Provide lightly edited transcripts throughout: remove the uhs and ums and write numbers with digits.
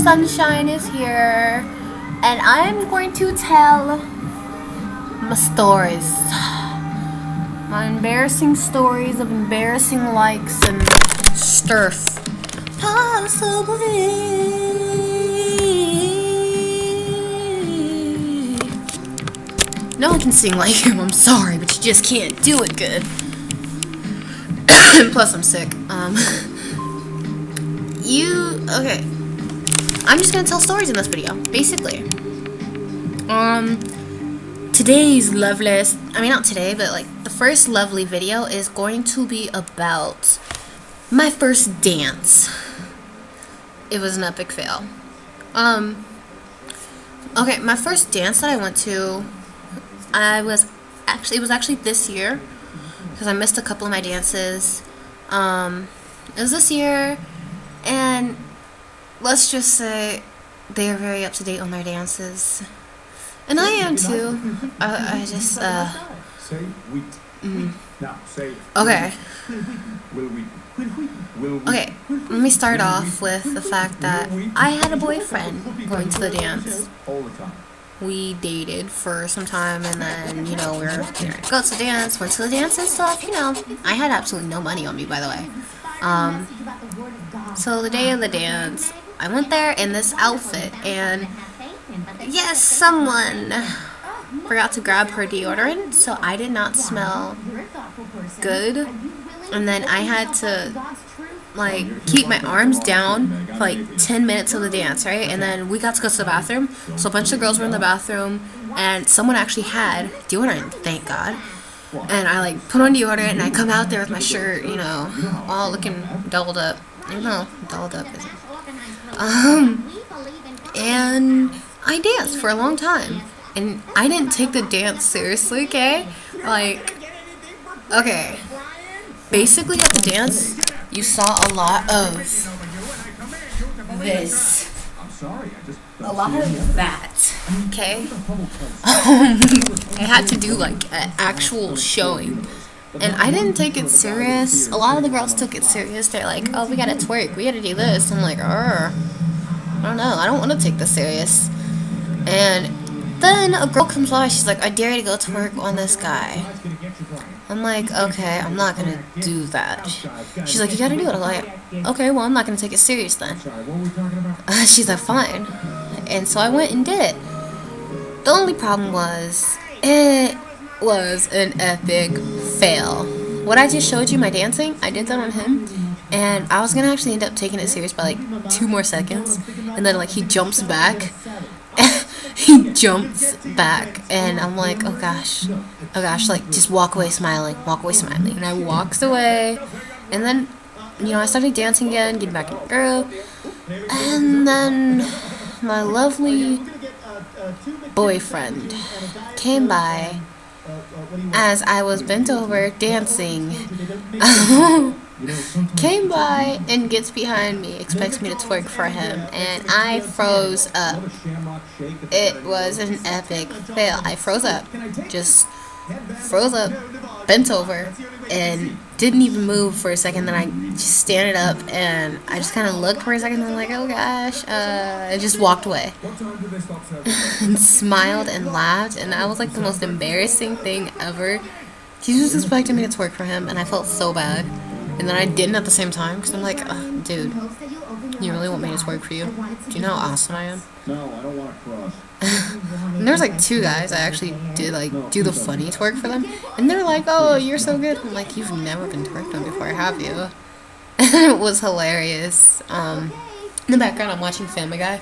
Sunshine is here, and I'm going to tell my stories. My embarrassing stories of embarrassing likes and stuff. Possibly. No one can sing like him, I'm sorry, but you just can't do it good. Plus, I'm sick. Okay. I'm just gonna tell stories in this video, basically. Today's loveless, not today, but like the first lovely video is going to be about my first dance. It was an epic fail. Okay, my first dance that I went to, it was actually this year, because I missed a couple of my dances. It was this year, and let's just say they are very up to date on their dances. And I am too. I just, Okay. Okay, let me start off with the fact that I had a boyfriend going to the dance. We dated for some time, and then, we were gonna go to the dance, went to the dance and stuff, I had absolutely no money on me, by the way. So the day of the dance, I went there in this outfit, and yes, someone forgot to grab her deodorant, so I did not smell good, and then I had to keep my arms down for 10 minutes of the dance, right? And then we got to go to the bathroom, so a bunch of girls were in the bathroom, and someone actually had deodorant, thank God. And I put on deodorant, and I come out there with my shirt, all looking dolled up. Dolled up isn't. And I danced for a long time, and I didn't take the dance seriously, okay? Okay. Basically at the dance, you saw a lot of this. A lot of that, okay? I had to do an actual showing, and I didn't take it serious. A lot of the girls took it serious. They're like, oh, we gotta twerk, we gotta do this. I'm like, I don't know, I don't want to take this serious. And then a girl comes by, she's like, I dare you to go twerk on this guy. I'm like, okay, I'm not gonna do that. She's like, you gotta do it. I'm like, okay, well, I'm not gonna take it serious then. She's like, fine. And so I went and did it. The only problem was, it was an epic fail. What I just showed you, my dancing, I did that on him, and I was gonna actually end up taking it serious by 2 more seconds, and then he jumps back. He jumps back, and I'm like, oh gosh, just walk away smiling, and I walks away, and then, I started dancing again, getting back in the groove, and then my lovely boyfriend came by as I was bent over dancing. Came by and gets behind me, expects me to twerk for him, and I froze up. It was an epic fail. I froze up, just froze up, bent over, and didn't even move for a second. Then I just standed up, and I just kind of looked for a second, and I'm like, oh gosh, I just walked away and smiled and laughed, and that was the most embarrassing thing ever. He was expecting me to twerk for him, and I felt so bad. And then I didn't at the same time, because I'm like, dude, you really want me to twerk for you? Do you know how awesome I am? No, I don't want to cross. And there was 2 guys I actually did do the funny twerk for them, and they're like, oh, you're so good. I'm like, you've never been twerked on before, have you? And it was hilarious. In the background, I'm watching Family Guy.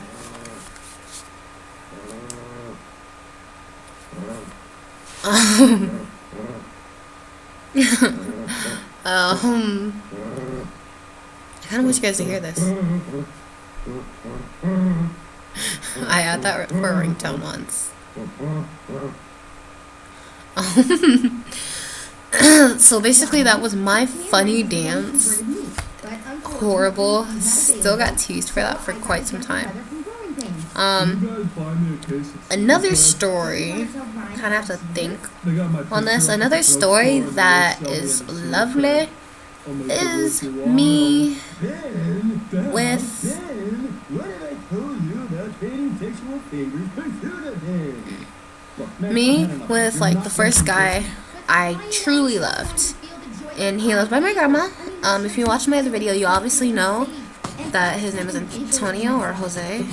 I kind of want you guys to hear this. I had that for a ringtone once. So basically that was my funny dance. Horrible. Still got teased for that for quite some time. Another story, kind of have to think on this. Another story that is lovely is me with Me with like the first guy I truly loved, and he lives by my grandma. If you watch my other video, you obviously know that his name is Antonio or Jose.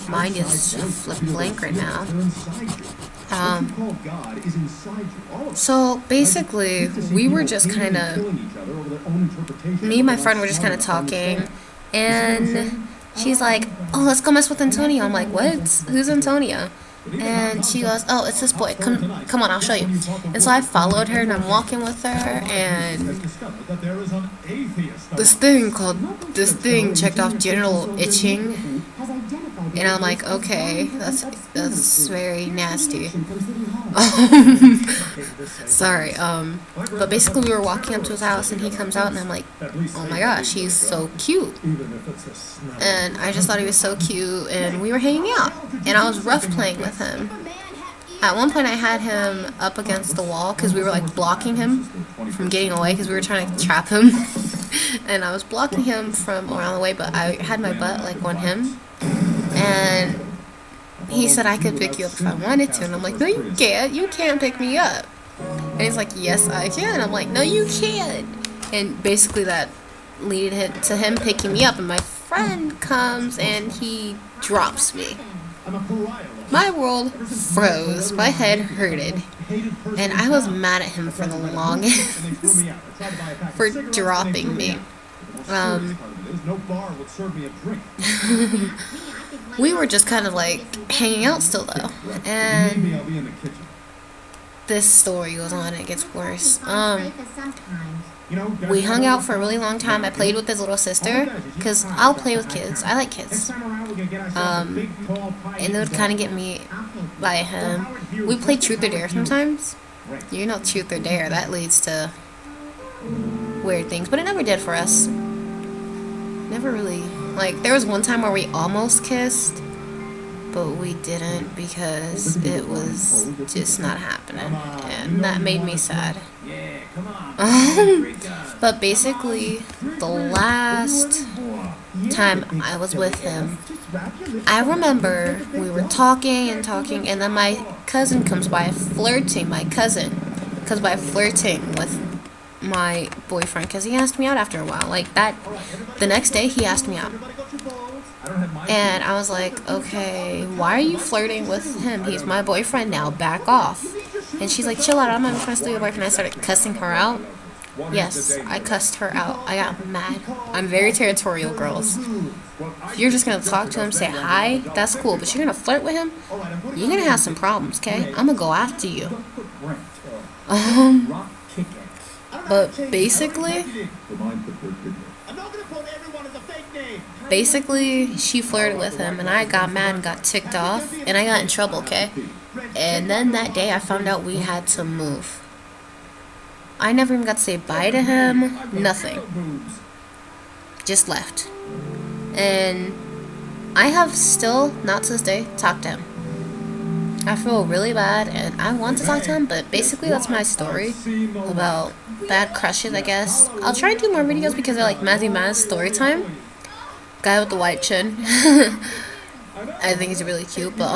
Mine is flipping blank right now. So basically, we were just kind of, me and my friend were just kind of talking, and she's like, "Oh, let's go mess with Antonio." I'm like, "What? Who's Antonio?" And she goes, "Oh, it's this boy. Come on, I'll show you." And so I followed her, and I'm walking with her, and this thing checked off genital itching, and I'm like, "Okay, that's very nasty." Sorry. But basically, we were walking up to his house, and he comes out, and I'm like, "Oh my gosh, he's so cute." And I just thought he was so cute, and we were hanging out, and I was rough playing with him. At one point I had him up against the wall because we were like blocking him from getting away because we were trying to trap him. And I was blocking him from around the way, but I had my butt like on him, and he said I could pick you up if I wanted to, and I'm like, "No, you can't pick me up." And he's like, "Yes, I can." I'm like, "No, you can't." And basically that leaded to him picking me up, and my friend comes and he drops me. My world froze, my head hurted, and I was mad at him for the longest for dropping me. We were just kind of like hanging out still though, and this story goes on and it gets worse. We hung out for a really long time. I played with his little sister, because I'll play with kids. I like kids. And it would kind of get me by him. We played Truth or Dare sometimes. You know Truth or Dare, that leads to weird things. But it never did for us. Never really. Like, there was one time where we almost kissed, but we didn't because it was just not happening. And that made me sad. But basically, the last time I was with him, I remember we were talking, and then my cousin comes by flirting. My cousin comes by flirting with my boyfriend because he asked me out after a while. Like that, the next day he asked me out. And I was like, "Okay, why are you flirting with him? He's my boyfriend now, back off." And she's like, "Chill out, I'm not trying to steal your boyfriend." I started cussing her out. Yes, I cussed her out. I got mad. I'm very territorial, girls. If you're just gonna talk to him, say hi, that's cool. But you're gonna flirt with him, you're gonna have some problems, okay? I'm gonna go after you. But basically, she flirted with him, and I got mad and got ticked off, and I got in trouble, okay? And then that day, I found out we had to move. I never even got to say bye to him, nothing. Just left. And I have still, not to this day, talked to him. I feel really bad, and I want to talk to him, but basically that's my story about bad crushes, I guess. I'll try and do more videos because I like Mazzy Maz story time. Guy with the white chin. I think he's really cute, but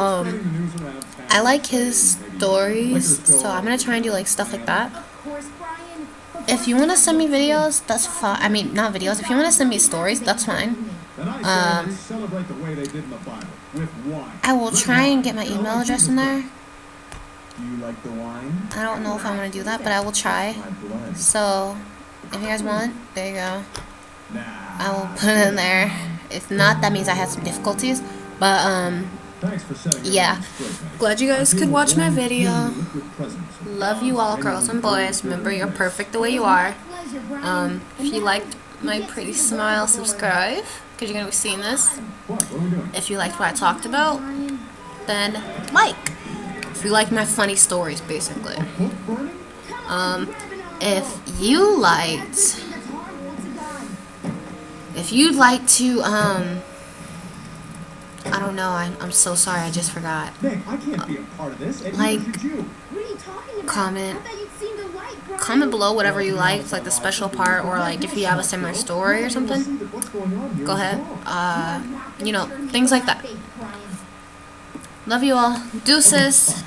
I like his stories, so I'm gonna try and do like stuff like that. If you want to send me videos, that's fine. I mean, not videos. If you want to send me stories, that's fine. I will try and get my email address in there. I don't know if I'm going to do that, but I will try. So, if you guys want, there you go. I will put it in there. If not, that means I had some difficulties. But, yeah. Glad you guys could watch my video. Love you all, girls and boys. Remember, you're perfect the way you are. If you liked my pretty smile, subscribe, because you're going to be seeing this. If you liked what I talked about, then like. If you like my funny stories, basically. If you'd like to, I don't know, I'm so sorry, I just forgot. Like, comment below whatever you liked, like the special part, or like if you have a similar story or something. Go ahead. You know, things like that. Love you all. Deuces.